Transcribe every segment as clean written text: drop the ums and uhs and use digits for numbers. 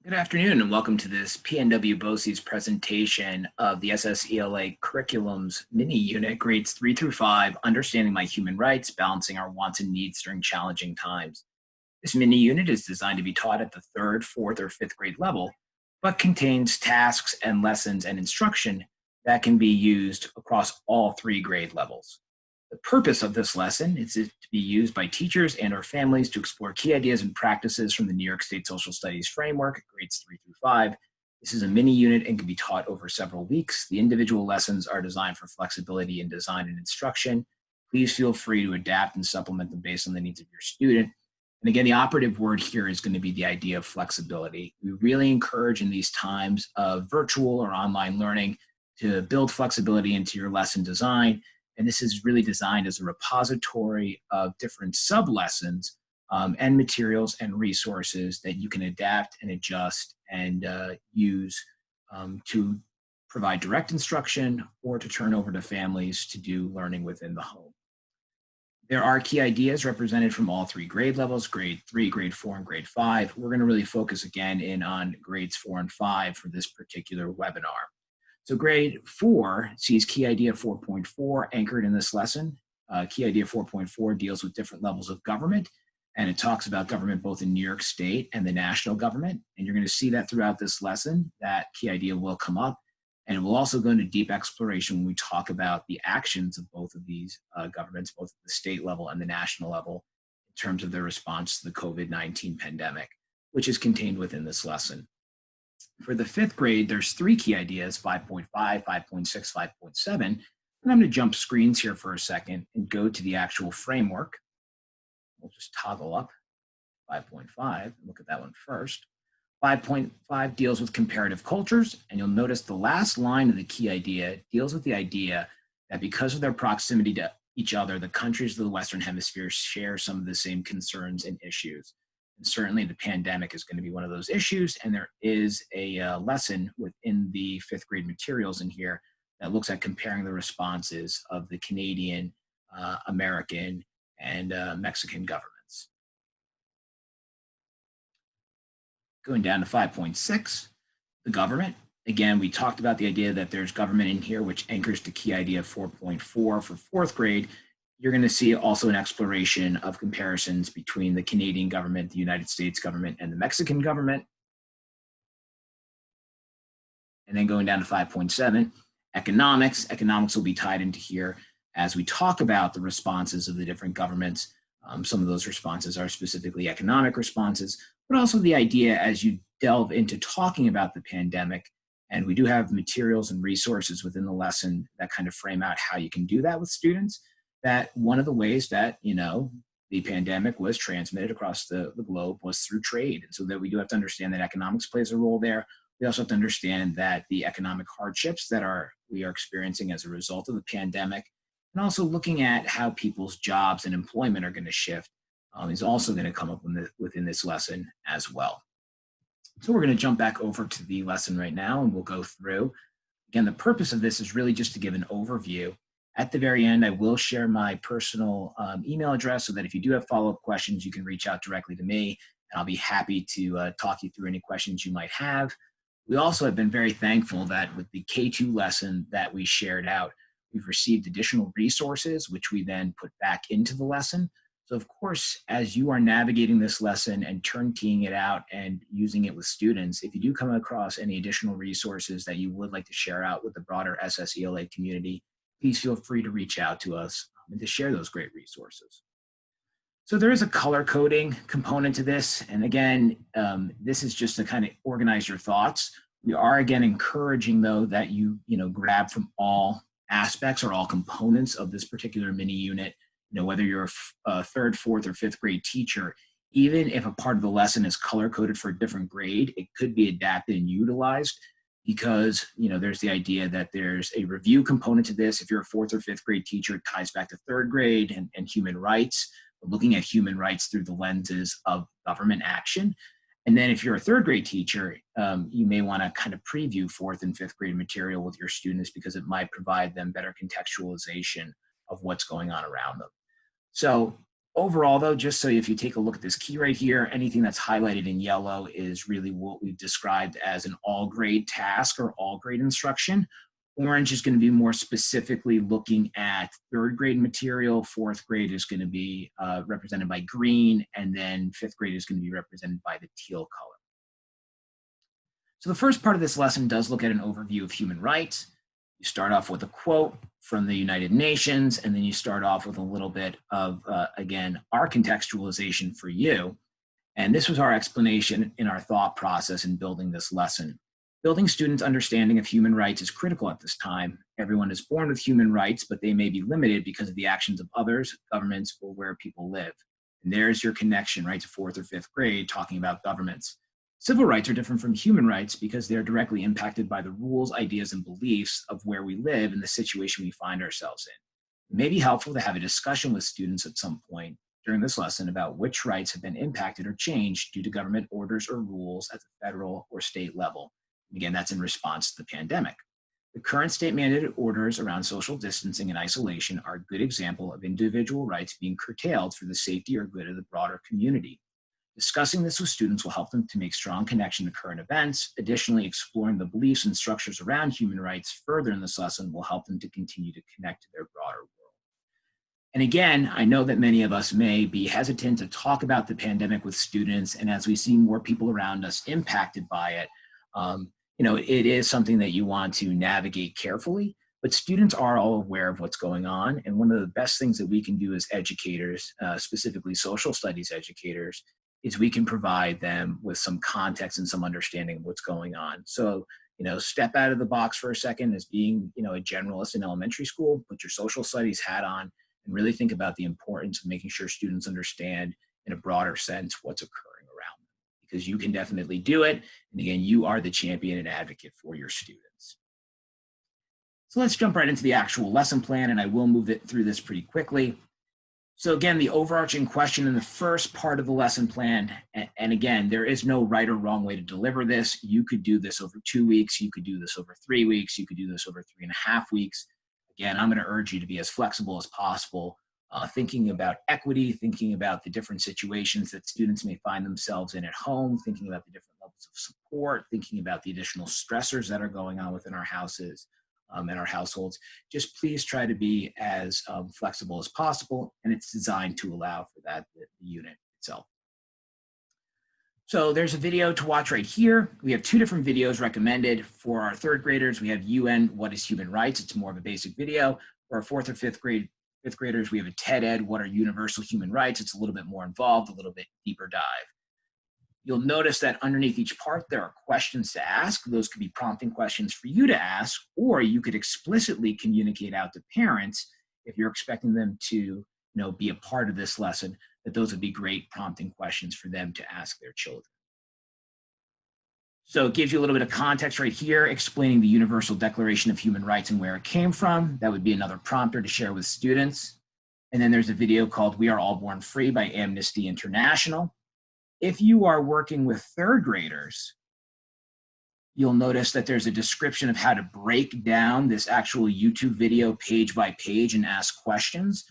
Good afternoon and welcome to this PNW BOCES presentation of the SSELA curriculum's mini unit, grades 3 through 5, Understanding My Human Rights, Balancing Our Wants and Needs During Challenging Times. This mini unit is designed to be taught at the 3rd, 4th, or 5th grade level, but contains tasks and lessons and instruction that can be used across all 3 grade levels. The purpose of this lesson is to be used by teachers and or families to explore key ideas and practices from the New York State Social Studies framework, grades 3 through 5. This is a mini unit and can be taught over several weeks. The individual lessons are designed for flexibility in design and instruction. Please feel free to adapt and supplement them based on the needs of your student. And again, the operative word here is going to be the idea of flexibility. We really encourage in these times of virtual or online learning to build flexibility into your lesson design. And this is really designed as a repository of different sub-lessons and materials and resources that you can adapt and adjust and use to provide direct instruction or to turn over to families to do learning within the home. There are key ideas represented from all 3 grade levels, grade 3, grade 4, and grade 5. We're going to really focus again in on grades 4 and 5 for this particular webinar. So grade 4 sees key idea 4.4 anchored in this lesson. Key idea 4.4 deals with different levels of government, and it talks about government both in New York State and the national government. And you're going to see that throughout this lesson, that key idea will come up. And we'll also go into deep exploration when we talk about the actions of both of these governments, both at the state level and the national level, in terms of their response to the COVID-19 pandemic, which is contained within this lesson. For the 5th grade, there's 3 key ideas, 5.5, 5.6, 5.7. And I'm going to jump screens here for a second and go to the actual framework. We'll just toggle up 5.5, look at that one first. 5.5 deals with comparative cultures, and you'll notice the last line of the key idea deals with the idea that because of their proximity to each other, the countries of the Western Hemisphere share some of the same concerns and issues. And certainly the pandemic is going to be one of those issues, and there is a lesson within the 5th grade materials in here that looks at comparing the responses of the Canadian, American, and Mexican governments. Going down to 5.6, the government. Again, we talked about the idea that there's government in here, which anchors to key idea 4.4 for 4th grade. You're going to see also an exploration of comparisons between the Canadian government, the United States government, and the Mexican government. And then going down to 5.7, economics. Economics will be tied into here as we talk about the responses of the different governments. Some of those responses are specifically economic responses, but also the idea as you delve into talking about the pandemic. And we do have materials and resources within the lesson that kind of frame out how you can do that with students. That one of the ways that, the pandemic was transmitted across the globe was through trade. And so that we do have to understand that economics plays a role there. We also have to understand that the economic hardships that we are experiencing as a result of the pandemic, and also looking at how people's jobs and employment are going to shift is also going to come up within this lesson as well. So we're going to jump back over to the lesson right now, and we'll go through. Again, the purpose of this is really just to give an overview. At the very end, I will share my personal email address so that if you do have follow-up questions, you can reach out directly to me, and I'll be happy to talk you through any questions you might have. We also have been very thankful that with the K2 lesson that we shared out, we've received additional resources, which we then put back into the lesson. So of course, as you are navigating this lesson and turn-keying it out and using it with students, if you do come across any additional resources that you would like to share out with the broader SSELA community, please feel free to reach out to us and to share those great resources. So there is a color coding component to this. And again, this is just to kind of organize your thoughts. We are again encouraging though that you grab from all aspects or all components of this particular mini unit, whether you're a 3rd, 4th, or 5th grade teacher, even if a part of the lesson is color coded for a different grade, it could be adapted and utilized because, there's the idea that there's a review component to this. If you're a 4th or 5th grade teacher, it ties back to 3rd grade and human rights, looking at human rights through the lenses of government action. And then if you're a 3rd grade teacher, you may want to kind of preview 4th and 5th grade material with your students because it might provide them better contextualization of what's going on around them. So Overall, though, just so if you take a look at this key right here, anything that's highlighted in yellow is really what we've described as an all-grade task or all-grade instruction. Orange is going to be more specifically looking at third grade material. Fourth grade is going to be represented by green, and then fifth grade is going to be represented by the teal color. So the first part of this lesson does look at an overview of human rights. You start off with a quote from the United Nations, and then you start off with a little bit of, again, our contextualization for you. And this was our explanation in our thought process in building this lesson. Building students' understanding of human rights is critical at this time. Everyone is born with human rights, but they may be limited because of the actions of others, governments, or where people live. And there's your connection, right, to fourth or fifth grade, talking about governments. Civil rights are different from human rights because they're directly impacted by the rules, ideas, and beliefs of where we live and the situation we find ourselves in. It may be helpful to have a discussion with students at some point during this lesson about which rights have been impacted or changed due to government orders or rules at the federal or state level. Again, that's in response to the pandemic. The current state-mandated orders around social distancing and isolation are a good example of individual rights being curtailed for the safety or good of the broader community. Discussing this with students will help them to make strong connection to current events. Additionally, exploring the beliefs and structures around human rights further in this lesson will help them to continue to connect to their broader world. And again, I know that many of us may be hesitant to talk about the pandemic with students, and as we see more people around us impacted by it, it is something that you want to navigate carefully, but students are all aware of what's going on. And one of the best things that we can do as educators, specifically social studies educators, is we can provide them with some context and some understanding of what's going on. So, step out of the box for a second as being, a generalist in elementary school, put your social studies hat on, and really think about the importance of making sure students understand in a broader sense what's occurring around them, because you can definitely do it. And again, you are the champion and advocate for your students. So let's jump right into the actual lesson plan, and I will move it through this pretty quickly. So again, the overarching question in the first part of the lesson plan, and again, there is no right or wrong way to deliver this. You could do this over 2 weeks. You could do this over 3 weeks. You could do this over 3.5 weeks. Again, I'm going to urge you to be as flexible as possible, thinking about equity, thinking about the different situations that students may find themselves in at home, thinking about the different levels of support, thinking about the additional stressors that are going on within our houses. In our households. Just please try to be as flexible as possible, and it's designed to allow for that, the unit itself. So there's a video to watch right here. We have 2 different videos recommended. For our third graders, we have UN, What is Human Rights? It's more of a basic video. For our fourth or fifth graders, we have a TED Ed, What are Universal Human Rights? It's a little bit more involved, a little bit deeper dive. You'll notice that underneath each part, there are questions to ask. Those could be prompting questions for you to ask, or you could explicitly communicate out to parents if you're expecting them to be a part of this lesson, that those would be great prompting questions for them to ask their children. So it gives you a little bit of context right here, explaining the Universal Declaration of Human Rights and where it came from. That would be another prompter to share with students. And then there's a video called We Are All Born Free by Amnesty International. If you are working with third graders, you'll notice that there's a description of how to break down this actual YouTube video page by page and ask questions.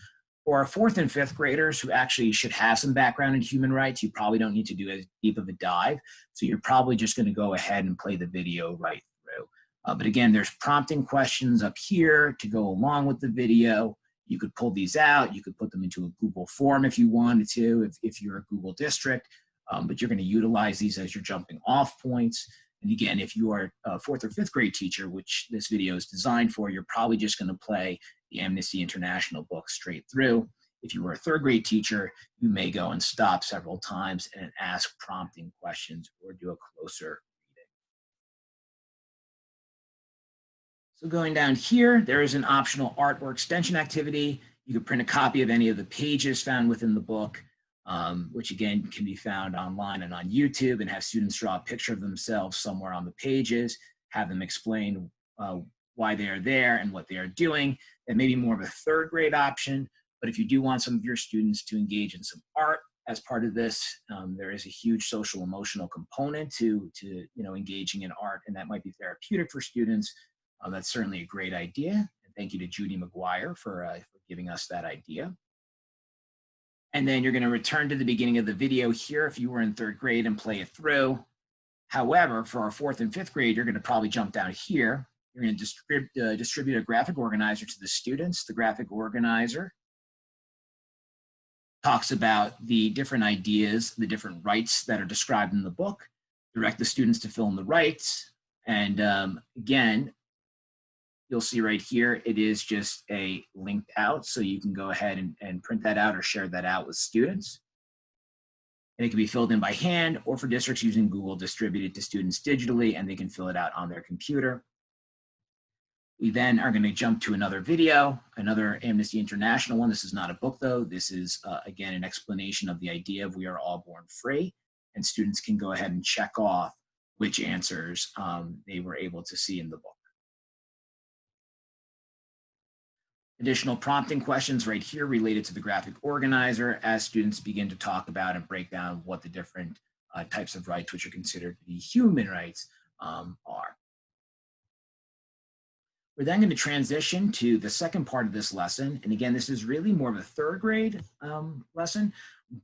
For our fourth and fifth graders who actually should have some background in human rights, you probably don't need to do as deep of a dive. So you're probably just going to go ahead and play the video right through. But again, there's prompting questions up here to go along with the video. You could pull these out. You could put them into a Google form if you wanted to, if you're a Google district. But you're going to utilize these as your jumping off points. And again, if you are a fourth or fifth grade teacher, which this video is designed for, you're probably just going to play the Amnesty International book straight through. If you were a third grade teacher, you may go and stop several times and ask prompting questions or do a closer reading. So going down here, there is an optional art or extension activity. You could print a copy of any of the pages found within the book. Which again can be found online and on YouTube, and have students draw a picture of themselves somewhere on the pages, have them explain why they are there and what they are doing. That may be more of a third grade option, but if you do want some of your students to engage in some art as part of this, there is a huge social emotional component to engaging in art, and that might be therapeutic for students. That's certainly a great idea. And thank you to Judy McGuire for giving us that idea. And then you're going to return to the beginning of the video here if you were in third grade and play it through. However, for our fourth and fifth grade, you're going to probably jump down here. You're going to distribute a graphic organizer to the students. The graphic organizer talks about the different ideas, the different rights that are described in the book, direct the students to fill in the rights. And again, you'll see right here, it is just a linked out, so you can go ahead and print that out or share that out with students. And it can be filled in by hand, or for districts using Google, distributed to students digitally, and they can fill it out on their computer. We then are going to jump to another video, another Amnesty International one. This is not a book, though. This is, again, an explanation of the idea of we are all born free, and students can go ahead and check off which answers they were able to see in the book. Additional prompting questions right here related to the graphic organizer as students begin to talk about and break down what the different types of rights, which are considered to be human rights, are. We're then going to transition to the second part of this lesson. And again, this is really more of a third grade lesson,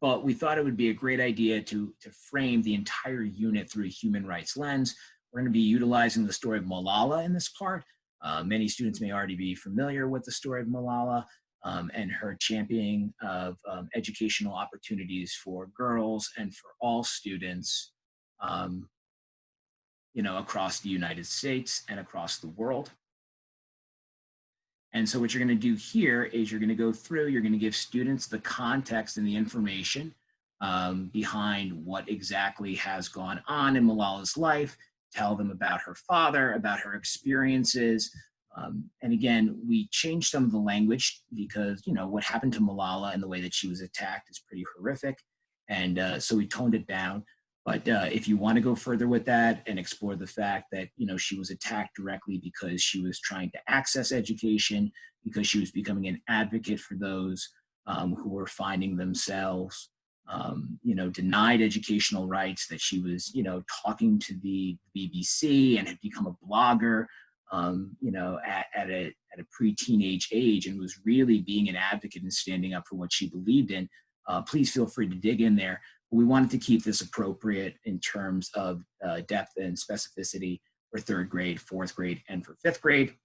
but we thought it would be a great idea to frame the entire unit through a human rights lens. We're going to be utilizing the story of Malala in this part. Many students may already be familiar with the story of Malala and her championing of educational opportunities for girls and for all students, across the United States and across the world. And so what you're going to do here is you're going to go through, you're going to give students the context and the information behind what exactly has gone on in Malala's life, tell them about her father, about her experiences. And again, we changed some of the language because, what happened to Malala and the way that she was attacked is pretty horrific. And so we toned it down. But if you want to go further with that and explore the fact that, she was attacked directly because she was trying to access education, because she was becoming an advocate for those who were finding themselves denied educational rights, that she was, talking to the BBC and had become a blogger, at a pre-teenage age and was really being an advocate and standing up for what she believed in. Please feel free to dig in there. But we wanted to keep this appropriate in terms of depth and specificity for third grade, fourth grade, and for fifth grade.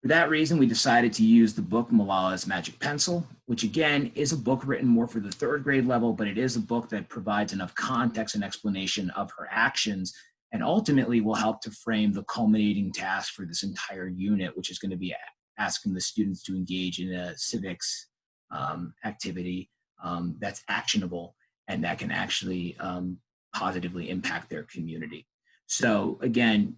For that reason, we decided to use the book Malala's Magic Pencil, which again is a book written more for the third grade level, but it is a book that provides enough context and explanation of her actions and ultimately will help to frame the culminating task for this entire unit, which is going to be asking the students to engage in a civics activity that's actionable and that can actually positively impact their community. So again,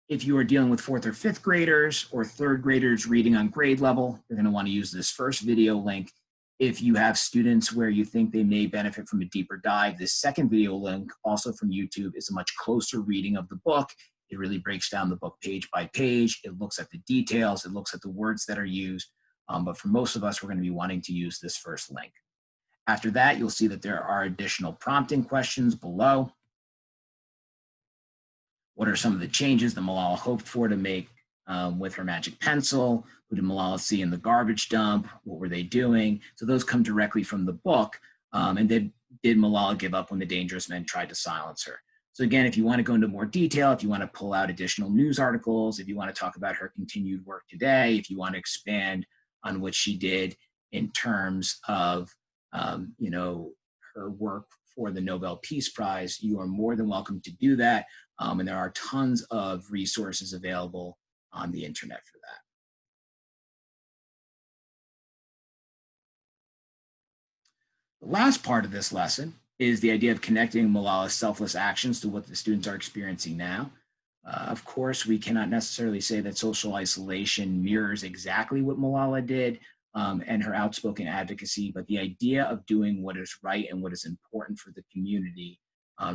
if you are dealing with fourth or fifth graders or third graders reading on grade level, you're going to want to use this first video link. If you have students where you think they may benefit from a deeper dive, this second video link, also from YouTube, is a much closer reading of the book. It really breaks down the book page by page. It looks at the details. It looks at the words that are used. But for most of us, we're going to be wanting to use this first link. After that, you'll see that there are additional prompting questions below. What are some of the changes that Malala hoped for to make with her magic pencil? Who did Malala see in the garbage dump? What were they doing? So those come directly from the book. And did Malala give up when the dangerous men tried to silence her? So again, if you want to go into more detail, if you want to pull out additional news articles, if you want to talk about her continued work today, if you want to expand on what she did in terms of her work for the Nobel Peace Prize, you are more than welcome to do that. And there are tons of resources available on the internet for that. The last part of this lesson is the idea of connecting Malala's selfless actions to what the students are experiencing now. Of course, we cannot necessarily say that social isolation mirrors exactly what Malala did and her outspoken advocacy, but the idea of doing what is right and what is important for the community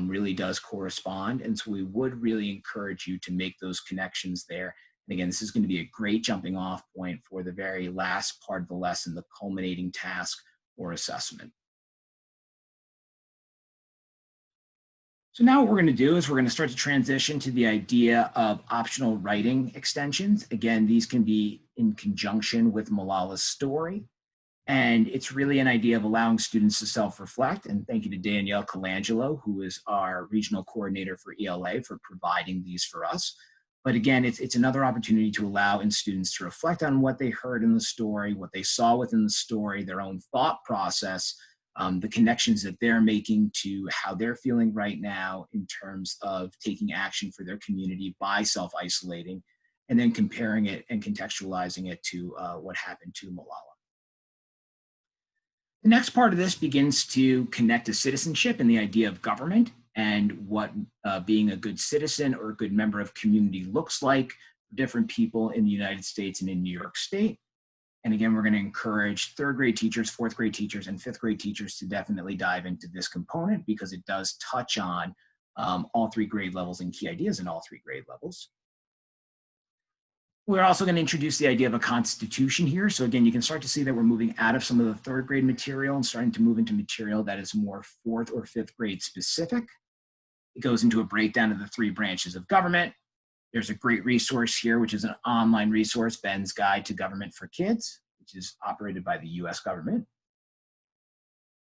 really does correspond. And so we would really encourage you to make those connections there. And again, this is going to be a great jumping off point for the very last part of the lesson, the culminating task or assessment. So now what we're going to do is we're going to start to transition to the idea of optional writing extensions. Again, these can be in conjunction with Malala's story. And it's really an idea of allowing students to self-reflect. And thank you to Danielle Colangelo, who is our regional coordinator for ELA, for providing these for us. But again, it's another opportunity to allow students to reflect on what they heard in the story, what they saw within the story, their own thought process, the connections that they're making to how they're feeling right now in terms of taking action for their community by self-isolating, and then comparing it and contextualizing it to what happened to Malala. The next part of this begins to connect to citizenship and the idea of government and what being a good citizen or a good member of community looks like for different people in the United States and in New York State. And again, we're going to encourage third grade teachers, fourth grade teachers, and fifth grade teachers to definitely dive into this component because it does touch on all three grade levels and key ideas in all three grade levels. We're also going to introduce the idea of a constitution here. So again, you can start to see that we're moving out of some of the third grade material and starting to move into material that is more fourth or fifth grade specific. It goes into a breakdown of the three branches of government. There's a great resource here, which is an online resource, Ben's Guide to Government for Kids, which is operated by the US government.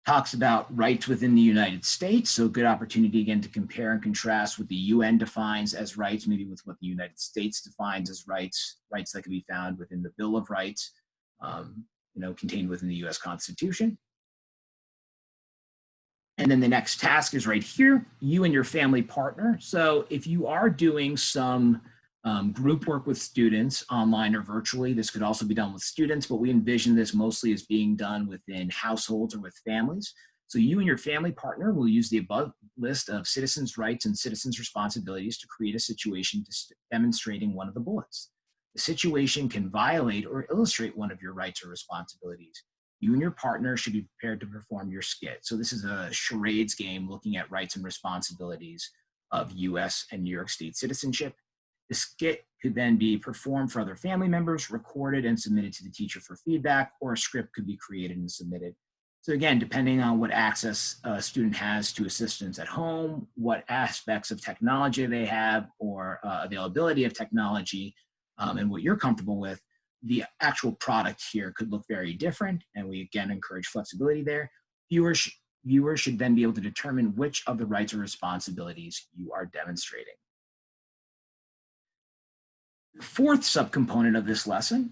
Talks about rights within the United States. So good opportunity again to compare and contrast what the UN defines as rights, maybe with what the United States defines as rights, rights that can be found within the Bill of Rights, contained within the US Constitution. And then the next task is right here, you and your family partner. So if you are doing some group work with students online or virtually, this could also be done with students, but we envision this mostly as being done within households or with families. So you and your family partner will use the above list of citizens' rights and citizens' responsibilities to create a situation demonstrating one of the bullets. The situation can violate or illustrate one of your rights or responsibilities. You and your partner should be prepared to perform your skit. So this is a charades game looking at rights and responsibilities of US and New York State citizenship. The skit could then be performed for other family members, recorded and submitted to the teacher for feedback, or a script could be created and submitted. So again, depending on what access a student has to assistance at home, what aspects of technology they have, or availability of technology, and what you're comfortable with, the actual product here could look very different, and we again encourage flexibility there. Viewers should then be able to determine which of the rights or responsibilities you are demonstrating. The fourth subcomponent of this lesson,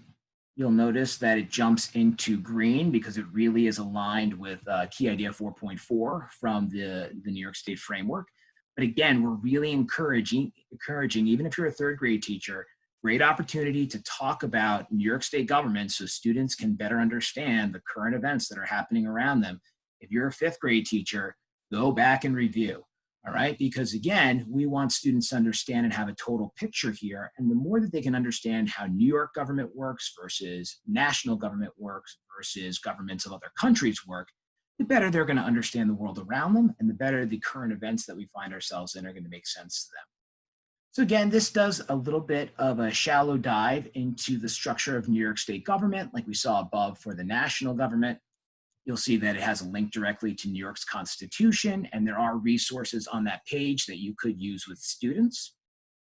you'll notice that it jumps into green because it really is aligned with key idea 4.4 from the New York State framework. But again, we're really encouraging, even if you're a third grade teacher, great opportunity to talk about New York State government so students can better understand the current events that are happening around them. If you're a fifth grade teacher, go back and review, all right? Because again, we want students to understand and have a total picture here. And the more that they can understand how New York government works versus national government works versus governments of other countries work, the better they're gonna understand the world around them and the better the current events that we find ourselves in are gonna make sense to them. So again, this does a little bit of a shallow dive into the structure of New York State government, like we saw above for the national government. You'll see that it has a link directly to New York's Constitution, and there are resources on that page that you could use with students.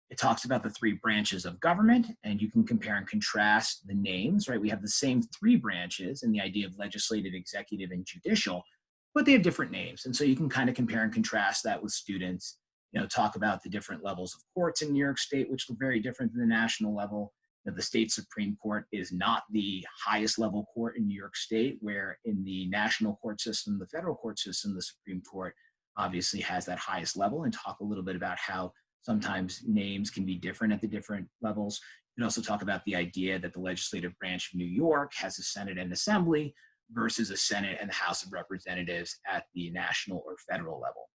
It talks about the three branches of government, and you can compare and contrast the names, right? We have the same three branches and the idea of legislative, executive, and judicial, but they have different names. And so you can kind of compare and contrast that with students. Talk about the different levels of courts in New York State, which look very different than the national level. The state Supreme Court is not the highest level court in New York State, where in the national court system, the federal court system, the Supreme Court obviously has that highest level, and talk a little bit about how sometimes names can be different at the different levels. You can also talk about the idea that the legislative branch of New York has a Senate and Assembly versus a Senate and the House of Representatives at the national or federal level.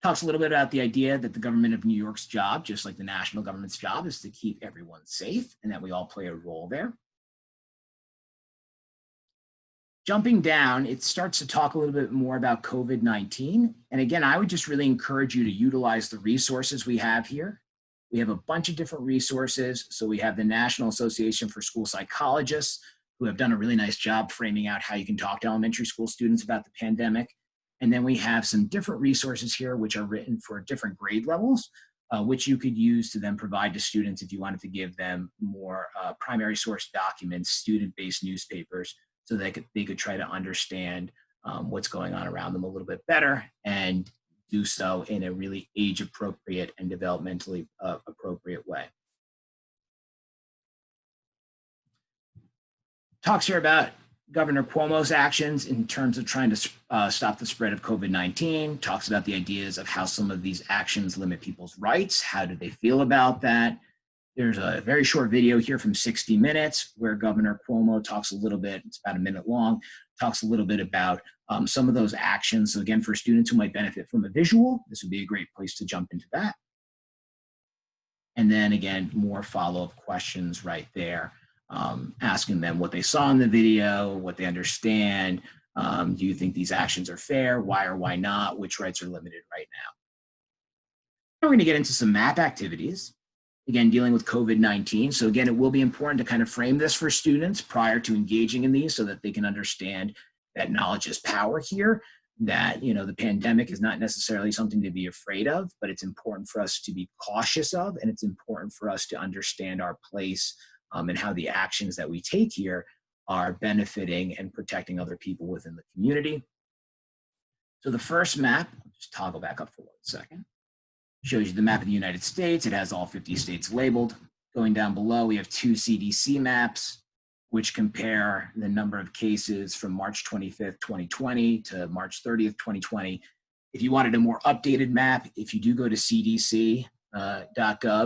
Talks a little bit about the idea that the government of New York's job, just like the national government's job, is to keep everyone safe and that we all play a role there. Jumping down, it starts to talk a little bit more about COVID-19. And again, I would just really encourage you to utilize the resources we have here. We have a bunch of different resources. So we have the National Association for School Psychologists, who have done a really nice job framing out how you can talk to elementary school students about the pandemic. And then we have some different resources here, which are written for different grade levels. which you could use to then provide to students if you wanted to give them more primary source documents, student-based newspapers, so they could try to understand what's going on around them a little bit better and do so in a really age-appropriate and developmentally appropriate way. Talks here about Governor Cuomo's actions in terms of trying to stop the spread of COVID-19, talks about the ideas of how some of these actions limit people's rights. How do they feel about that? There's a very short video here from 60 Minutes where Governor Cuomo talks a little bit, it's about a minute long, talks a little bit about some of those actions. So again, for students who might benefit from a visual, this would be a great place to jump into that. And then again, more follow-up questions right there. Asking them what they saw in the video, what they understand. Do you think these actions are fair? Why or why not? Which rights are limited right now? Now we're going to get into some MAP activities. Again, dealing with COVID-19. So again, it will be important to kind of frame this for students prior to engaging in these so that they can understand that knowledge is power here, that, you know, the pandemic is not necessarily something to be afraid of, but it's important for us to be cautious of, and it's important for us to understand our place and how the actions that we take here are benefiting and protecting other people within the community. So the first map, I'll just toggle back up for 1 second, shows you the map of the United States. It has all 50 states labeled. Going down below, we have 2 CDC maps, which compare the number of cases from March 25th, 2020 to March 30th, 2020. If you wanted a more updated map, if you do go to cdc.gov,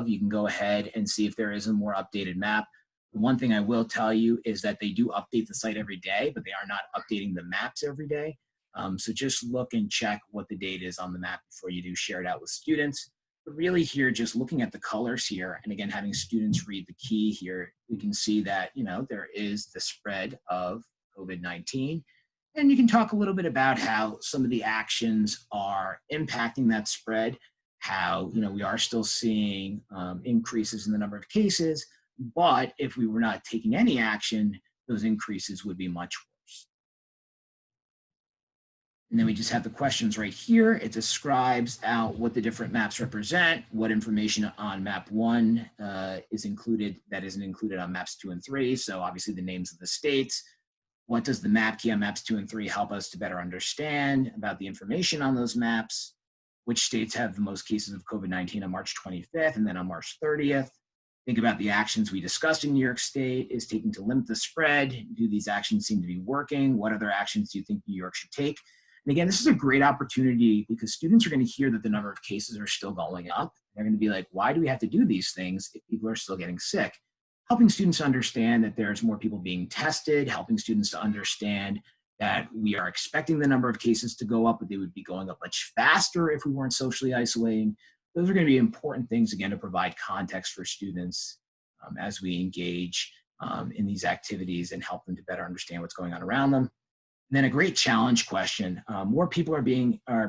you can go ahead and see if there is a more updated map. The one thing I will tell you is that they do update the site every day, but they are not updating the maps every day. So just look and check what the date is on the map before you do share it out with students. But really here, just looking at the colors here, and again, having students read the key here, we can see that, you know, there is the spread of COVID-19. And you can talk a little bit about how some of the actions are impacting that spread, how, you know, we are still seeing increases in the number of cases, but if we were not taking any action, those increases would be much worse. And then we just have the questions right here. It describes out what the different maps represent, what information on map 1 is included that isn't included on maps 2 and 3. So obviously the names of the states. What does the map key on maps 2 and 3 help us to better understand about the information on those maps? Which states have the most cases of COVID-19 on March 25th and then on March 30th? Think about the actions we discussed in New York State is taking to limit the spread. Do these actions seem to be working? What other actions do you think New York should take? And again, this is a great opportunity because students are going to hear that the number of cases are still going up. They're going to be like, why do we have to do these things if people are still getting sick? Helping students understand that there's more people being tested, helping students to understand that we are expecting the number of cases to go up, but they would be going up much faster if we weren't socially isolating. Those are going to be important things, again, to provide context for students as we engage in these activities and help them to better understand what's going on around them. And then a great challenge question. More people are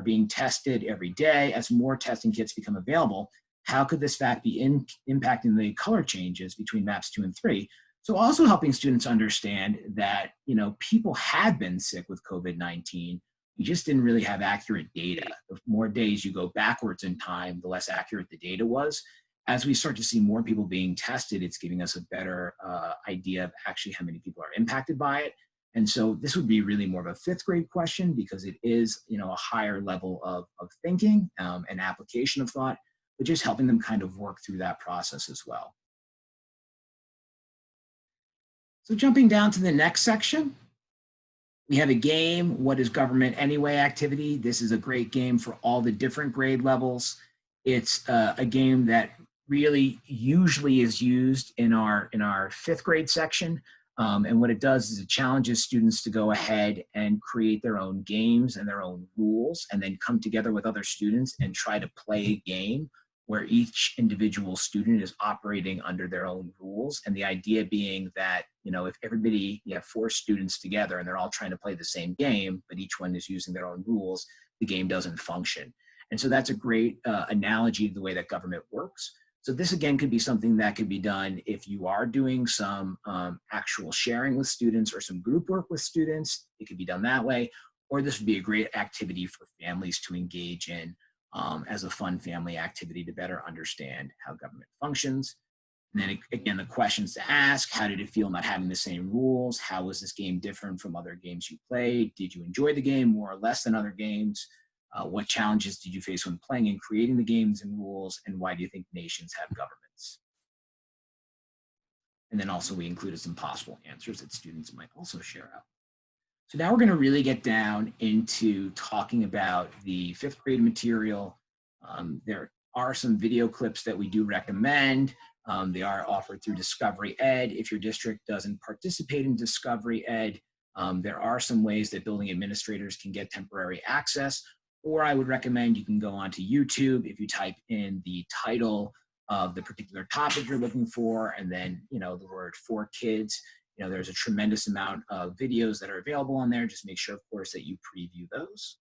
being tested every day. As more testing kits become available, how could this fact be impacting the color changes between maps 2 and 3? So also helping students understand that, you know, people have been sick with COVID-19. We just didn't really have accurate data. The more days you go backwards in time, the less accurate the data was. As we start to see more people being tested, it's giving us a better idea of actually how many people are impacted by it. And so this would be really more of a 5th grade question because it is, you know, a higher level of thinking and application of thought, but just helping them kind of work through that process as well. So jumping down to the next section, we have a game, What is Government Anyway activity. This is a great game for all the different grade levels. It's a game that really usually is used in our 5th grade section. And what it does is it challenges students to go ahead and create their own games and their own rules, and then come together with other students and try to play a game where each individual student is operating under their own rules. And the idea being that, you know, if you have 4 students together and they're all trying to play the same game, but each one is using their own rules, the game doesn't function. And so that's a great analogy to the way that government works. So this again could be something that could be done if you are doing some actual sharing with students or some group work with students. It could be done that way, or this would be a great activity for families to engage in as a fun family activity to better understand how government functions. And then again, the questions to ask: how did it feel not having the same rules? How was this game different from other games you played? Did you enjoy the game more or less than other games? What challenges did you face when playing and creating the games and rules? And why do you think nations have governments? And then also we included some possible answers that students might also share out. So now we're going to really get down into talking about the 5th grade material. There are some video clips that we do recommend. They are offered through Discovery Ed. If your district doesn't participate in Discovery Ed, there are some ways that building administrators can get temporary access, or I would recommend you can go onto YouTube. If you type in the title of the particular topic you're looking for, and then, the word for kids, there's a tremendous amount of videos that are available on there. Just make sure, of course, that you preview those.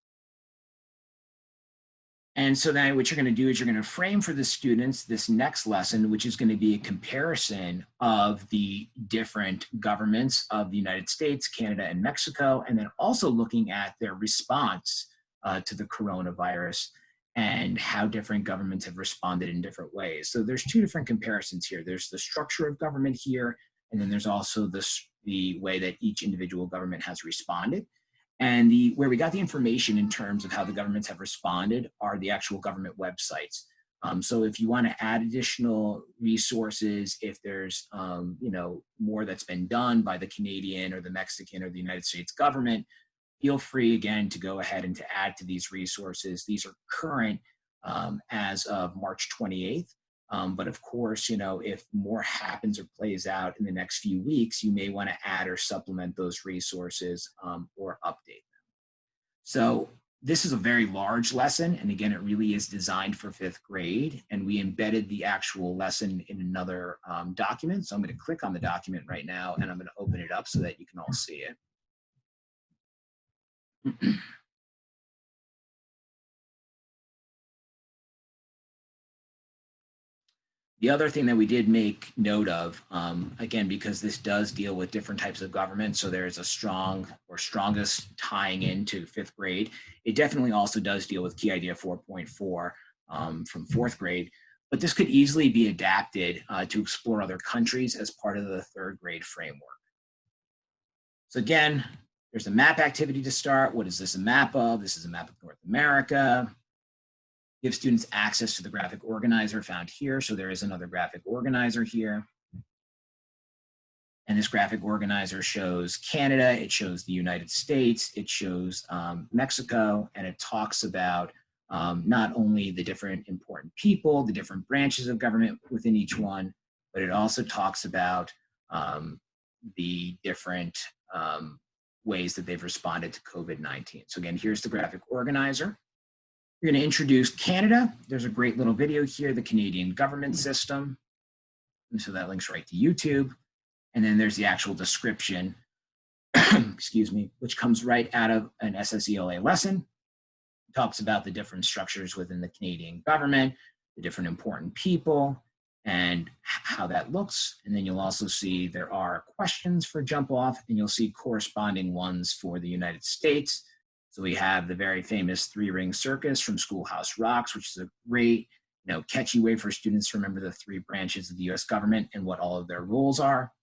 And so then what you're going to do is you're going to frame for the students this next lesson, which is going to be a comparison of the different governments of the United States, Canada, and Mexico, and then also looking at their response to the coronavirus and how different governments have responded in different ways. So there's 2 different comparisons here. There's the structure of government here, and then there's also the way that each individual government has responded. And where we got the information in terms of how the governments have responded are the actual government websites. So if you want to add additional resources, if there's more that's been done by the Canadian or the Mexican or the United States government, feel free again to go ahead and to add to these resources. These are current as of March 28th. But of course, if more happens or plays out in the next few weeks, you may want to add or supplement those resources or update them. So this is a very large lesson. And again, it really is designed for 5th grade. And we embedded the actual lesson in another document. So I'm going to click on the document right now, and I'm going to open it up so that you can all see it. The other thing that we did make note of, again, because this does deal with different types of government, so there's a strong or strongest tying into 5th grade. It definitely also does deal with Key Idea 4.4 from 4th grade, but this could easily be adapted to explore other countries as part of the 3rd grade framework. So again, there's a map activity to start. What is this a map of? This is a map of North America. Give students access to the graphic organizer found here. So there is another graphic organizer here. And this graphic organizer shows Canada, it shows the United States, it shows Mexico, and it talks about not only the different important people, the different branches of government within each one, but it also talks about the different ways that they've responded to COVID-19. So again, here's the graphic organizer. We're going to introduce Canada. There's a great little video here, the Canadian government system. And so that links right to YouTube. And then there's the actual description, excuse me, which comes right out of an SSELA lesson. It talks about the different structures within the Canadian government, the different important people, and how that looks. And then you'll also see there are questions for jump off, and you'll see corresponding ones for the United States. So we have the very famous 3-ring circus from Schoolhouse Rocks, which is a great, catchy way for students to remember the 3 branches of the US government and what all of their roles are.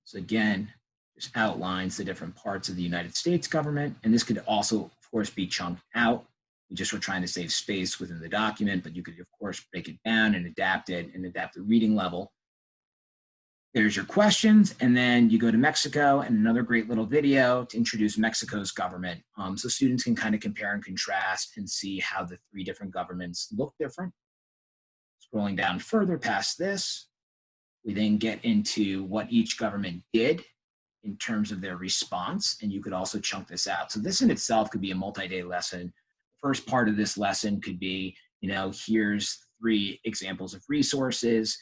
So again, this outlines the different parts of the United States government. And this could also, of course, be chunked out. We just were trying to save space within the document, but you could, of course, break it down and adapt it and adapt the reading level. There's your questions, and then you go to Mexico and another great little video to introduce Mexico's government. So students can kind of compare and contrast and see how the 3 different governments look different. Scrolling down further past this, we then get into what each government did in terms of their response, and you could also chunk this out. So this in itself could be a multi-day lesson. The first part of this lesson could be, here's 3 examples of resources.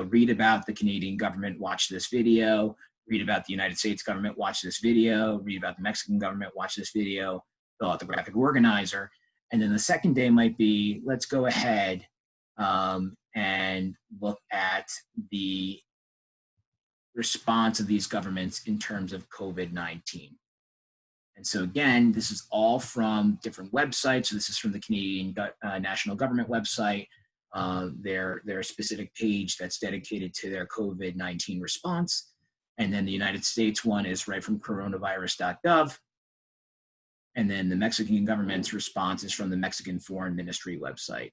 Read about the Canadian government, watch this video. Read about the United States government, watch this video. Read about the Mexican government, watch this video. Fill out the graphic organizer. And then the second day might be, let's go ahead and look at the response of these governments in terms of COVID-19. And so again, this is all from different websites. So this is from the Canadian National Government website, their specific page that's dedicated to their COVID-19 response. And then the United States one is right from coronavirus.gov. And then the Mexican government's response is from the Mexican Foreign Ministry website.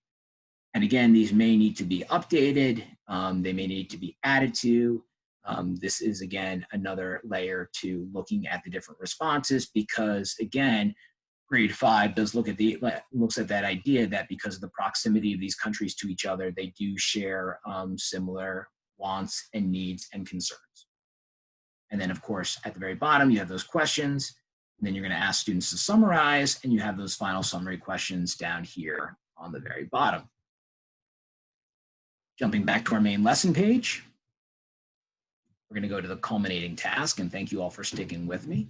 And again, these may need to be updated. They may need to be added to. This is, again, another layer to looking at the different responses because, again, grade 5 does looks at that idea that because of the proximity of these countries to each other, they do share similar wants and needs and concerns. And then, of course, at the very bottom, you have those questions. And then you're going to ask students to summarize, and you have those final summary questions down here on the very bottom. Jumping back to our main lesson page, we're going to go to the culminating task, and thank you all for sticking with me.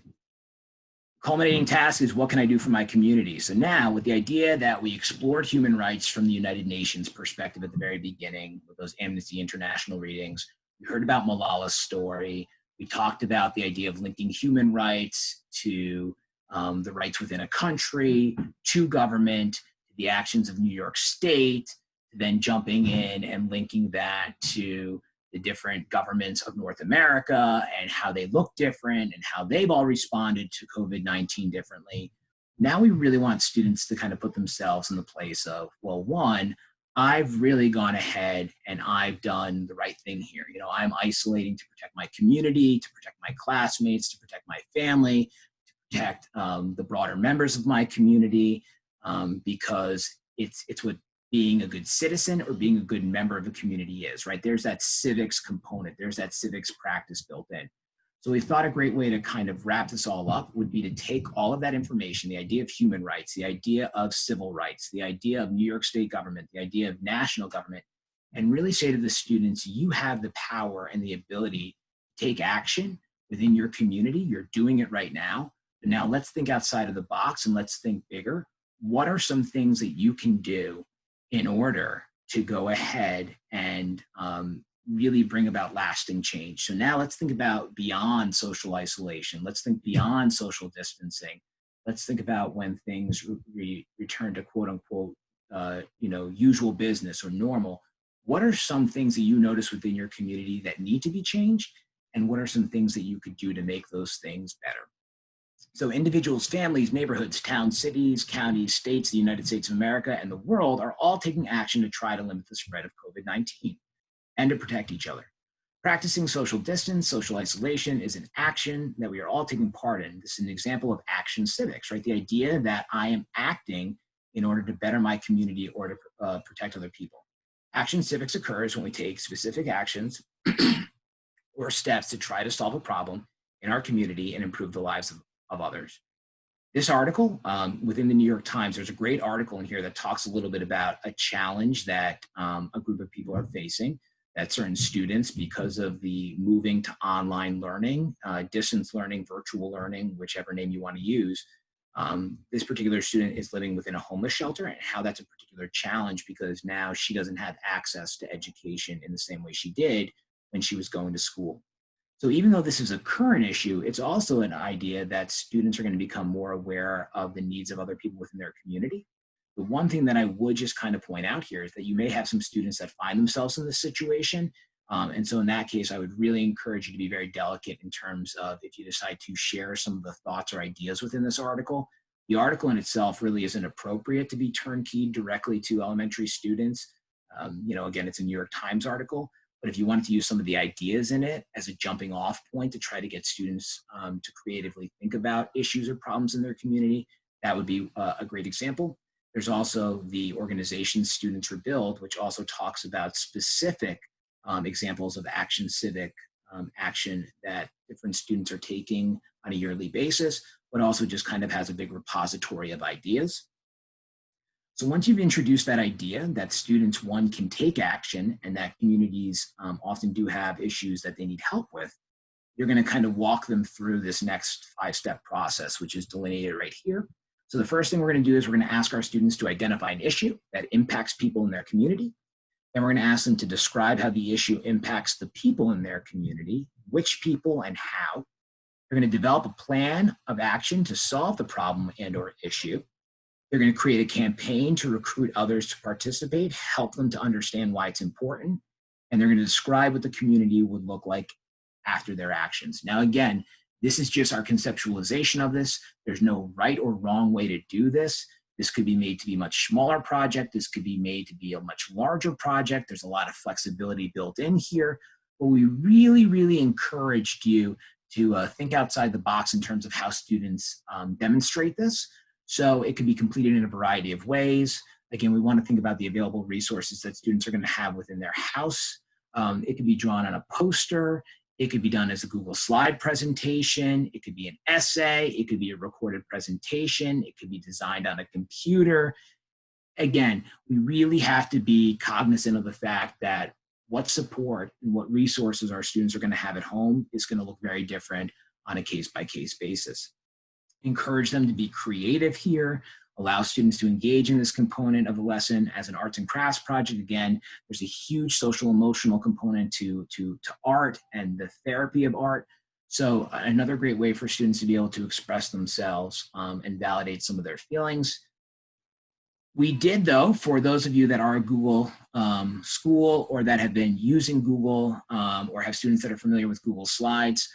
Culminating task is what can I do for my community? So now with the idea that we explored human rights from the United Nations perspective at the very beginning with those Amnesty International readings, we heard about Malala's story. We talked about the idea of linking human rights to the rights within a country, to government, to the actions of New York State, then jumping in and linking that to the different governments of North America and how they look different and how they've all responded to COVID-19 differently. Now we really want students to kind of put themselves in the place of, well, one, I've really gone ahead and I've done the right thing here. You know, I'm isolating to protect my community, to protect my classmates, to protect my family, to protect the broader members of my community, because it's what being a good citizen or being a good member of a community is, right? There's that civics component. There's that civics practice built in. So we thought a great way to kind of wrap this all up would be to take all of that information, the idea of human rights, the idea of civil rights, the idea of New York State government, the idea of national government, and really say to the students, you have the power and the ability to take action within your community. You're doing it right now. But now let's think outside of the box and let's think bigger. What are some things that you can do in order to go ahead and really bring about lasting change? So now let's think about beyond social isolation. Let's think beyond social distancing. Let's think about when things return to quote unquote, usual business or normal. What are some things that you notice within your community that need to be changed? And what are some things that you could do to make those things better? So individuals, families, neighborhoods, towns, cities, counties, states, the United States of America, and the world are all taking action to try to limit the spread of COVID-19 and to protect each other. Practicing social distance, social isolation is an action that we are all taking part in. This is an example of action civics, right? The idea that I am acting in order to better my community or to protect other people. Action civics occurs when we take specific actions or steps to try to solve a problem in our community and improve the lives of others. This article within the New York Times, there's a great article in here that talks a little bit about a challenge that a group of people are facing, that certain students, because of the moving to online learning, distance learning, virtual learning, whichever name you want to use, this particular student is living within a homeless shelter, and how that's a particular challenge because now she doesn't have access to education in the same way she did when she was going to school. So even though this is a current issue, it's also an idea that students are going to become more aware of the needs of other people within their community. The one thing that I would just kind of point out here is that you may have some students that find themselves in this situation. And so in that case, I would really encourage you to be very delicate in terms of if you decide to share some of the thoughts or ideas within this article. The article in itself really isn't appropriate to be turnkeyed directly to elementary students. Again, it's a New York Times article. But if you wanted to use some of the ideas in it as a jumping off point to try to get students to creatively think about issues or problems in their community, that would be a great example. There's also the organization Students Rebuild, which also talks about specific examples of action civic action that different students are taking on a yearly basis, but also just kind of has a big repository of ideas. So once you've introduced that idea that students, one, can take action and that communities often do have issues that they need help with, you're going to kind of walk them through this next 5-step process, which is delineated right here. So the first thing we're going to do is we're going to ask our students to identify an issue that impacts people in their community. Then we're going to ask them to describe how the issue impacts the people in their community, which people and how. They're going to develop a plan of action to solve the problem and or issue. They're going to create a campaign to recruit others to participate, help them to understand why it's important, and they're going to describe what the community would look like after their actions. Now, again, this is just our conceptualization of this. There's no right or wrong way to do this. This could be made to be a much smaller project. This could be made to be a much larger project. There's a lot of flexibility built in here, but we really, really encouraged you to think outside the box in terms of how students demonstrate this. So it could be completed in a variety of ways. Again, we want to think about the available resources that students are going to have within their house. It could be drawn on a poster. It could be done as a Google slide presentation. It could be an essay. It could be a recorded presentation. It could be designed on a computer. Again, we really have to be cognizant of the fact that what support and what resources our students are going to have at home is going to look very different on a case-by-case basis. Encourage them to be creative here, allow students to engage in this component of the lesson as an arts and crafts project. Again, there's a huge social emotional component to art and the therapy of art. So another great way for students to be able to express themselves and validate some of their feelings. We did, though, for those of you that are a Google school or that have been using Google or have students that are familiar with Google Slides,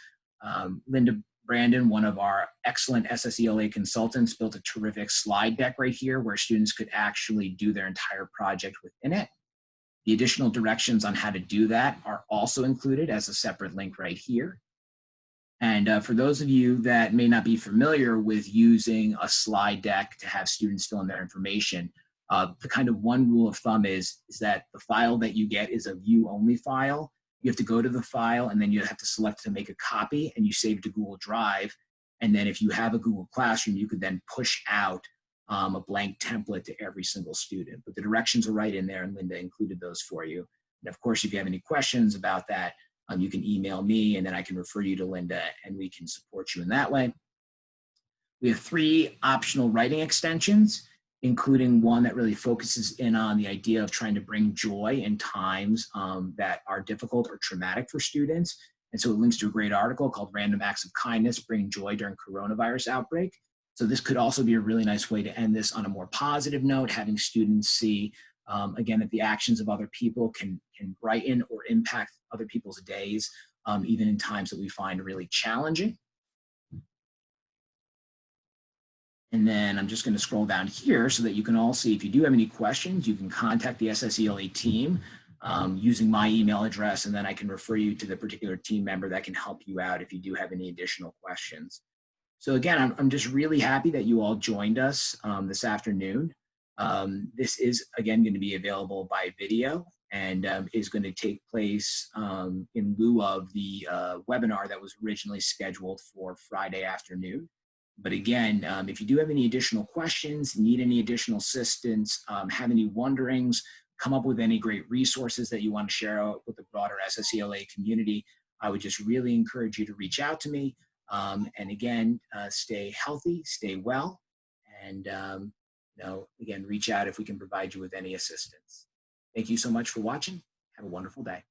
Linda Brandon, one of our excellent SSELA consultants, built a terrific slide deck right here where students could actually do their entire project within it. The additional directions on how to do that are also included as a separate link right here. And for those of you that may not be familiar with using a slide deck to have students fill in their information, the kind of one rule of thumb is that the file that you get is a view-only file. You have to go to the file and then you have to select to make a copy and you save it to Google Drive. And then if you have a Google Classroom, you could then push out a blank template to every single student. But the directions are right in there and Linda included those for you. And of course, if you have any questions about that, you can email me and then I can refer you to Linda and we can support you in that way. We have 3 optional writing extensions, including one that really focuses in on the idea of trying to bring joy in times that are difficult or traumatic for students. And so it links to a great article called Random Acts of Kindness Bring Joy During Coronavirus Outbreak. So this could also be a really nice way to end this on a more positive note, having students see, again, that the actions of other people can brighten or impact other people's days, even in times that we find really challenging. And then I'm just going to scroll down here so that you can all see if you do have any questions, you can contact the SSELA team using my email address, and then I can refer you to the particular team member that can help you out if you do have any additional questions. So again, I'm just really happy that you all joined us this afternoon. This is, again, going to be available by video and is going to take place in lieu of the webinar that was originally scheduled for Friday afternoon. But again, if you do have any additional questions, need any additional assistance, have any wonderings, come up with any great resources that you want to share out with the broader SSELA community, I would just really encourage you to reach out to me. And again, stay healthy, stay well, and again, reach out if we can provide you with any assistance. Thank you so much for watching. Have a wonderful day.